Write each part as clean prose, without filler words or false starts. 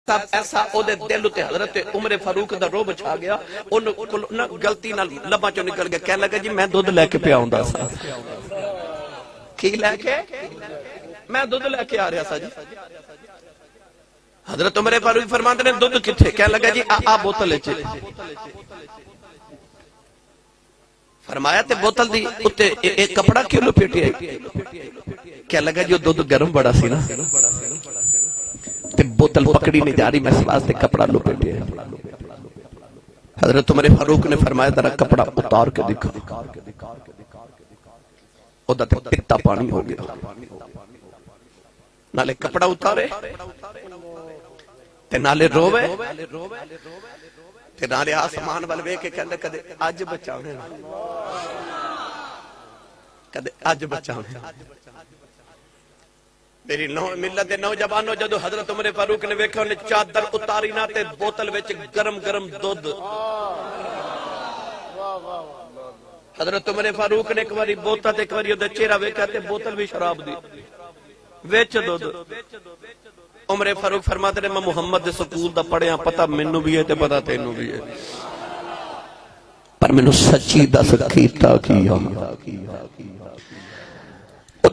ایسا او دے دل تے حضرت عمر فاروق دا روب چھا گیا، ان گلتی نہ لباں چوں نکل گیا، کہنے لگا جی میں دودھ لے کے پیا ہوندا سا۔ کی لے کے؟ میں دودھ لے کے آ رہا سا جی۔ حضرت عمر فاروق فرماندے نے دودھ کتھے؟ کہنے لگا جی آ بوتل وچ۔ فرمایا تے بوتل دی اتے ایک کپڑا کیوں لپیٹیا ہے؟ کہنے لگا جی دودھ گرم بڑا سی نا، تے بوتل پکڑی نہیں جا رہی، میں اس واسطے کپڑا لپیٹیا ہے۔ حضرت عمر فاروق نے فرمایا ذرا کپڑا اتار کے دکھا، او دا تے پتا پانی ہو گیا۔ نالے کپڑا اتارے تے نالے روے تے نالے آسمان وال ویکھ کے کہندے کدے اج بچاونے نا، کدے اج بچاونے۔ میری ملت دے نوجوانوں جدو حضرت عمر فاروق نے ویکھا انہیں چادر اتاری نہ تے بوتل وچ گرم گرم دودھ۔ حضرت عمر فاروق نے ایک باری بوتل تے ایک باری اودے چہرہ ویکھا تے بوتل بھی شراب دی وچ دودھ۔ عمر فاروق فرماتے نے میں محمد دے سکول دا پڑھیا، پتہ مینوں بھی ہے تے پتہ تینوں بھی ہے، پر مینوں سچی دس کیتا کیا۔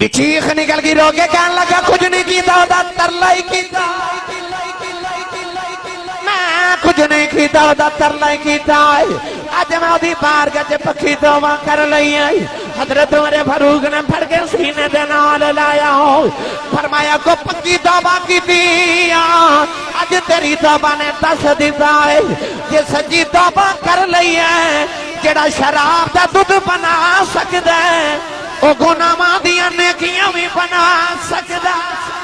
دی چیخ نکل گئی، رو کے کہنے لگا کچھ نہیں کیتا، دا ترلائی کیتا، میں کچھ نہیں کیتا، دا ترلائی کیتا۔ آج میں دی بارگاہ تے پکی توبہ کر لئی آئی۔ حضرت عمر فاروق نے پھڑ کے سینے دے نال لایا ہو، فرمایا کو پکی توبہ کی دیا، آج تیری توبہ نے دس دیتا ہے، یہ سچی توبہ کر لئی ہے، جڑا شراب دا دودھ بنا سکتا ہے، او گناہ دیاں نیکیاں بھی بنا سکتا ہے۔